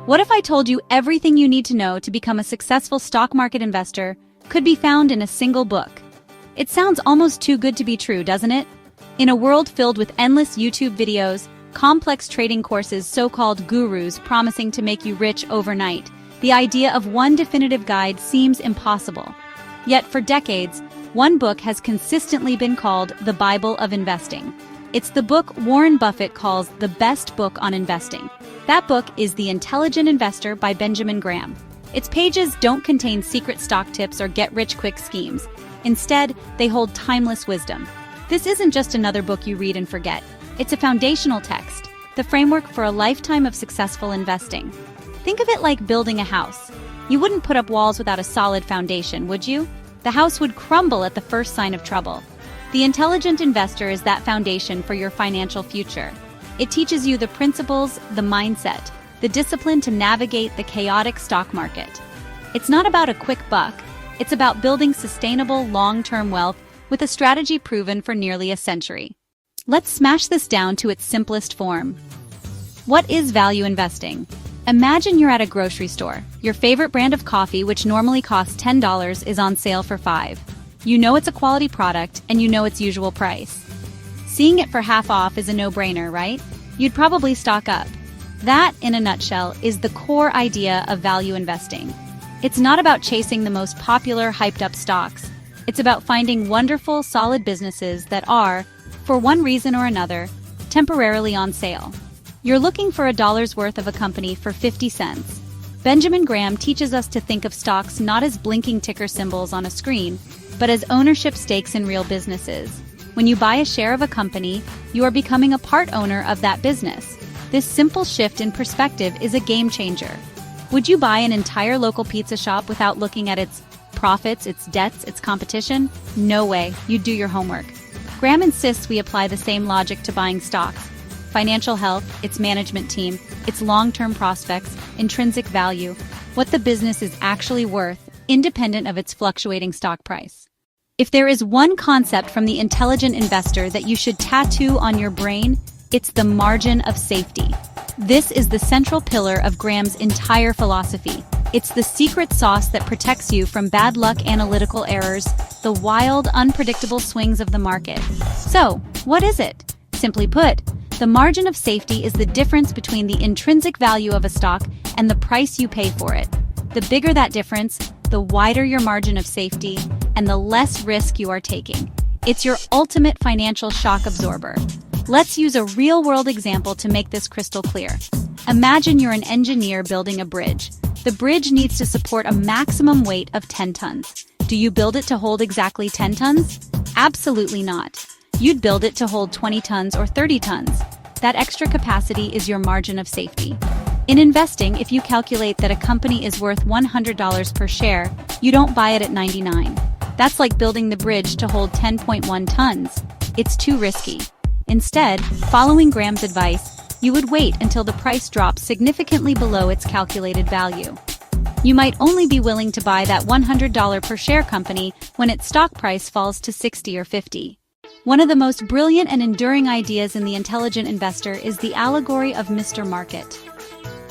What if I told you everything you need to know to become a successful stock market investor could be found in a single book? It sounds almost too good to be true, doesn't it? In a world filled with endless YouTube videos, complex trading courses, so-called gurus promising to make you rich overnight, the idea of one definitive guide seems impossible. Yet for decades, one book has consistently been called the Bible of investing. It's the book Warren Buffett calls the best book on investing. That book is The Intelligent Investor by Benjamin Graham. Its pages don't contain secret stock tips or get-rich-quick schemes. Instead, they hold timeless wisdom. This isn't just another book you read and forget. It's a foundational text, the framework for a lifetime of successful investing. Think of it like building a house. You wouldn't put up walls without a solid foundation, would you? The house would crumble at the first sign of trouble. The Intelligent Investor is that foundation for your financial future. It teaches you the principles, the mindset, the discipline to navigate the chaotic stock market. It's not about a quick buck. It's about building sustainable, long-term wealth with a strategy proven for nearly a century. Let's smash this down to its simplest form. What is value investing? Imagine you're at a grocery store. Your favorite brand of coffee, which normally costs $10, is on sale for $5. You know it's a quality product, and you know its usual price. Seeing it for half off is a no-brainer, right? You'd probably stock up. That, in a nutshell, is the core idea of value investing. It's not about chasing the most popular, hyped-up stocks. It's about finding wonderful, solid businesses that are, for one reason or another, temporarily on sale. You're looking for $1's worth of a company for 50 cents. Benjamin Graham teaches us to think of stocks not as blinking ticker symbols on a screen, but as ownership stakes in real businesses. When you buy a share of a company, you are becoming a part owner of that business. This simple shift in perspective is a game changer. Would you buy an entire local pizza shop without looking at its profits, its debts, its competition? No way. You'd do your homework. Graham insists we apply the same logic to buying stocks. Financial health, its management team, its long-term prospects, intrinsic value, what the business is actually worth, independent of its fluctuating stock price. If there is one concept from The Intelligent Investor that you should tattoo on your brain, it's the margin of safety. This is the central pillar of Graham's entire philosophy. It's the secret sauce that protects you from bad luck analytical errors, the wild, unpredictable swings of the market. So, what is it? Simply put, the margin of safety is the difference between the intrinsic value of a stock and the price you pay for it. The bigger that difference, the wider your margin of safety, and the less risk you are taking. It's your ultimate financial shock absorber. Let's use a real-world example to make this crystal clear. Imagine you're an engineer building a bridge. The bridge needs to support a maximum weight of 10 tons. Do you build it to hold exactly 10 tons? Absolutely not. You'd build it to hold 20 tons or 30 tons. That extra capacity is your margin of safety. In investing, if you calculate that a company is worth $100 per share, you don't buy it at 99. That's like building the bridge to hold 10.1 tons. It's too risky. Instead, following Graham's advice, you would wait until the price drops significantly below its calculated value. You might only be willing to buy that $100 per share company when its stock price falls to 60 or 50. One of the most brilliant and enduring ideas in The Intelligent Investor is the allegory of Mr. Market.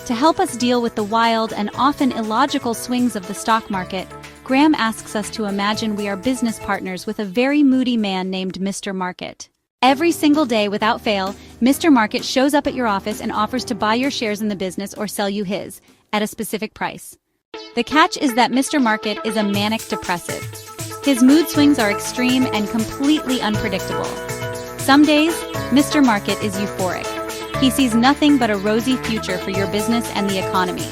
To help us deal with the wild and often illogical swings of the stock market, Graham asks us to imagine we are business partners with a very moody man named Mr. Market. Every single day, without fail, Mr. Market shows up at your office and offers to buy your shares in the business or sell you his, at a specific price. The catch is that Mr. Market is a manic depressive. His mood swings are extreme and completely unpredictable. Some days, Mr. Market is euphoric. He sees nothing but a rosy future for your business and the economy.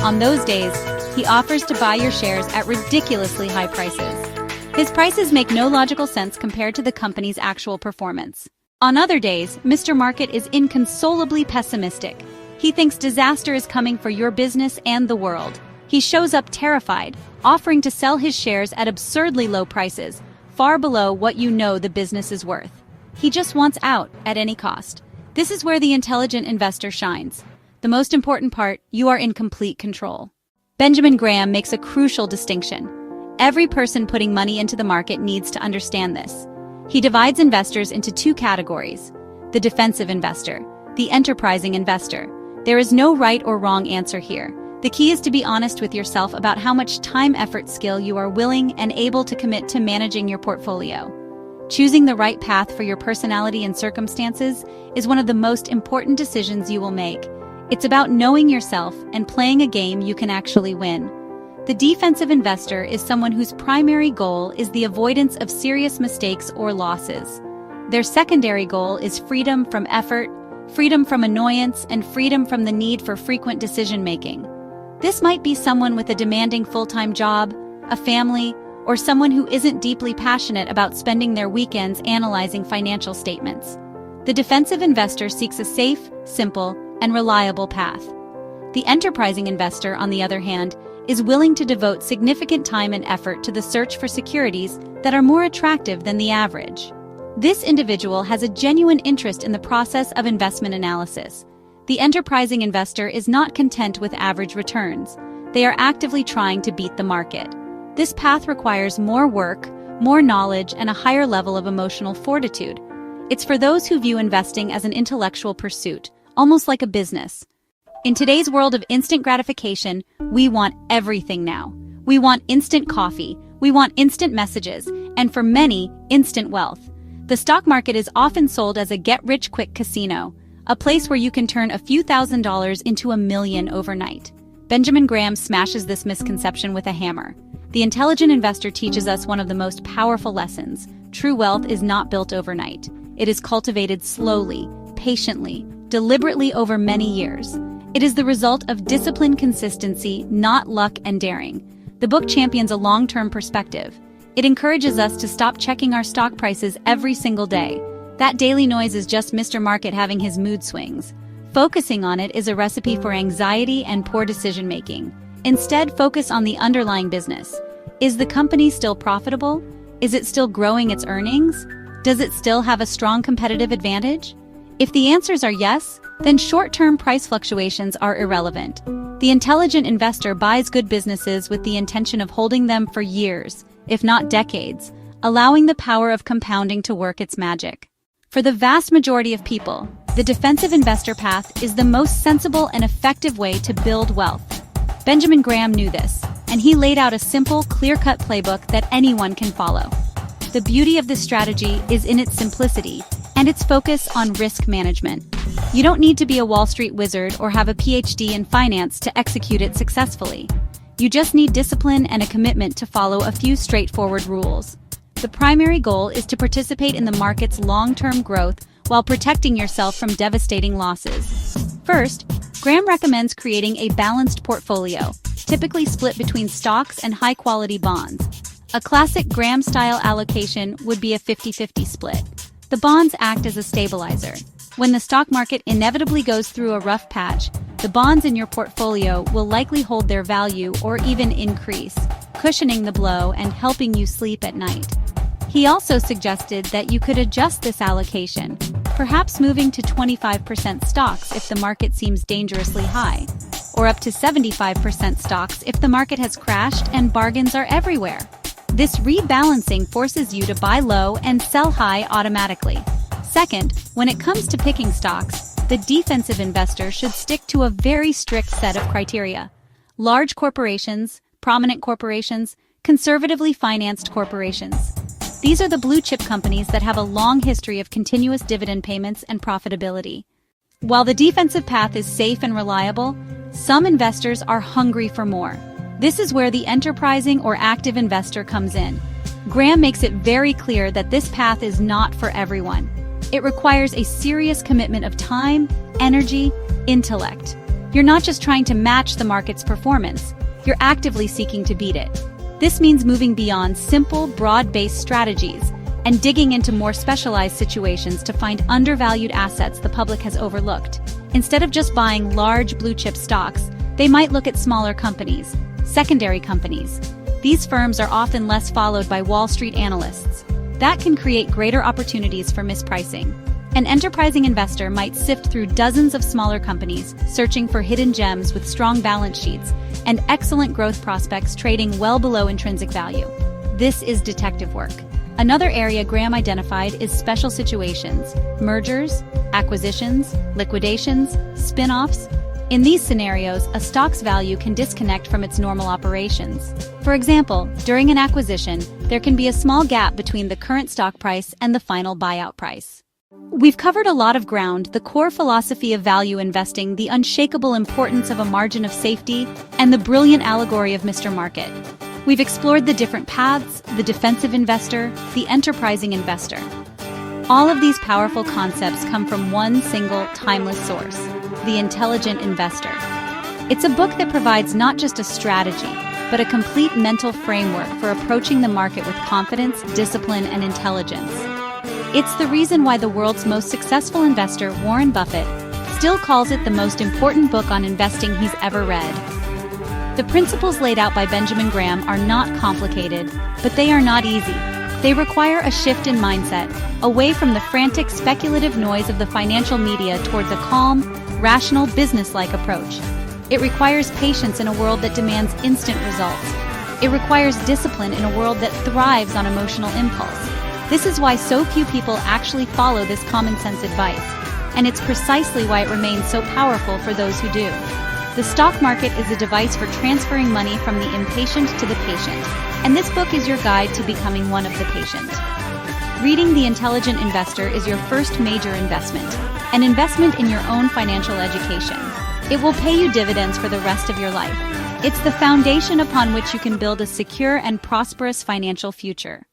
On those days, he offers to buy your shares at ridiculously high prices. His prices make no logical sense compared to the company's actual performance. On other days, Mr. Market is inconsolably pessimistic. He thinks disaster is coming for your business and the world. He shows up terrified, offering to sell his shares at absurdly low prices, far below what you know the business is worth. He just wants out at any cost. This is where the Intelligent Investor shines. The most important part, you are in complete control. Benjamin Graham makes a crucial distinction. Every person putting money into the market needs to understand this. He divides investors into two categories: the defensive investor, the enterprising investor. There is no right or wrong answer here. The key is to be honest with yourself about how much time, effort, skill you are willing and able to commit to managing your portfolio. Choosing the right path for your personality and circumstances is one of the most important decisions you will make. It's about knowing yourself and playing a game you can actually win. The defensive investor is someone whose primary goal is the avoidance of serious mistakes or losses. Their secondary goal is freedom from effort, freedom from annoyance, and freedom from the need for frequent decision-making. This might be someone with a demanding full-time job, a family, or someone who isn't deeply passionate about spending their weekends analyzing financial statements. The defensive investor seeks a safe, simple, and reliable path. The enterprising investor, on the other hand, is willing to devote significant time and effort to the search for securities that are more attractive than the average. This individual has a genuine interest in the process of investment analysis. The enterprising investor is not content with average returns. They are actively trying to beat the market. This path requires more work, more knowledge, and a higher level of emotional fortitude. It's for those who view investing as an intellectual pursuit, almost like a business. In today's world of instant gratification, we want everything now. We want instant coffee, we want instant messages, and for many, instant wealth. The stock market is often sold as a get-rich-quick casino, a place where you can turn a few $1,000s into $1 million overnight. Benjamin Graham smashes this misconception with a hammer. The intelligent investor teaches us one of the most powerful lessons. True wealth is not built overnight. It is cultivated slowly, patiently, deliberately over many years. It is the result of discipline, consistency, not luck and daring. The book champions a long-term perspective. It encourages us to stop checking our stock prices every single day. That daily noise is just Mr. Market having his mood swings. Focusing on it is a recipe for anxiety and poor decision-making. Instead, focus on the underlying business. Is the company still profitable? Is it still growing its earnings? Does it still have a strong competitive advantage? If the answers are yes, then short-term price fluctuations are irrelevant. The intelligent investor buys good businesses with the intention of holding them for years, if not decades, allowing the power of compounding to work its magic. For the vast majority of people, the defensive investor path is the most sensible and effective way to build wealth. Benjamin Graham knew this, and he laid out a simple, clear-cut playbook that anyone can follow. The beauty of this strategy is in its simplicity and its focus on risk management. You don't need to be a Wall Street wizard or have a PhD in finance to execute it successfully. You just need discipline and a commitment to follow a few straightforward rules. The primary goal is to participate in the market's long-term growth while protecting yourself from devastating losses. First, Graham recommends creating a balanced portfolio, typically split between stocks and high-quality bonds. A classic Graham-style allocation would be a 50-50 split. The bonds act as a stabilizer. When the stock market inevitably goes through a rough patch, the bonds in your portfolio will likely hold their value or even increase, cushioning the blow and helping you sleep at night. He also suggested that you could adjust this allocation, perhaps moving to 25% stocks if the market seems dangerously high, or up to 75% stocks if the market has crashed and bargains are everywhere. This rebalancing forces you to buy low and sell high automatically. Second, when it comes to picking stocks, the defensive investor should stick to a very strict set of criteria. Large corporations, prominent corporations, conservatively financed corporations. These are the blue-chip companies that have a long history of continuous dividend payments and profitability. While the defensive path is safe and reliable, some investors are hungry for more. This is where the enterprising or active investor comes in. Graham makes it very clear that this path is not for everyone. It requires a serious commitment of time, energy, intellect. You're not just trying to match the market's performance, you're actively seeking to beat it. This means moving beyond simple, broad-based strategies and digging into more specialized situations to find undervalued assets the public has overlooked. Instead of just buying large blue-chip stocks, they might look at smaller companies, secondary companies. These firms are often less followed by Wall Street analysts. That can create greater opportunities for mispricing. An enterprising investor might sift through dozens of smaller companies, searching for hidden gems with strong balance sheets and excellent growth prospects trading well below intrinsic value. This is detective work. Another area Graham identified is special situations, mergers, acquisitions, liquidations, spin-offs. In these scenarios, a stock's value can disconnect from its normal operations. For example, during an acquisition, there can be a small gap between the current stock price and the final buyout price. We've covered a lot of ground: the core philosophy of value investing, the unshakable importance of a margin of safety, and the brilliant allegory of Mr. Market. We've explored the different paths: the defensive investor, the enterprising investor. All of these powerful concepts come from one single, timeless source: The Intelligent Investor. It's a book that provides not just a strategy, but a complete mental framework for approaching the market with confidence, discipline, and intelligence. It's the reason why the world's most successful investor, Warren Buffett, still calls it the most important book on investing he's ever read. The principles laid out by Benjamin Graham are not complicated, but they are not easy. They require a shift in mindset, away from the frantic, speculative noise of the financial media towards a calm, rational, business-like approach. It requires patience in a world that demands instant results. It requires discipline in a world that thrives on emotional impulse. This is why so few people actually follow this common-sense advice, and it's precisely why it remains so powerful for those who do. The stock market is a device for transferring money from the impatient to the patient, and this book is your guide to becoming one of the patient. Reading The Intelligent Investor is your first major investment, an investment in your own financial education. It will pay you dividends for the rest of your life. It's the foundation upon which you can build a secure and prosperous financial future.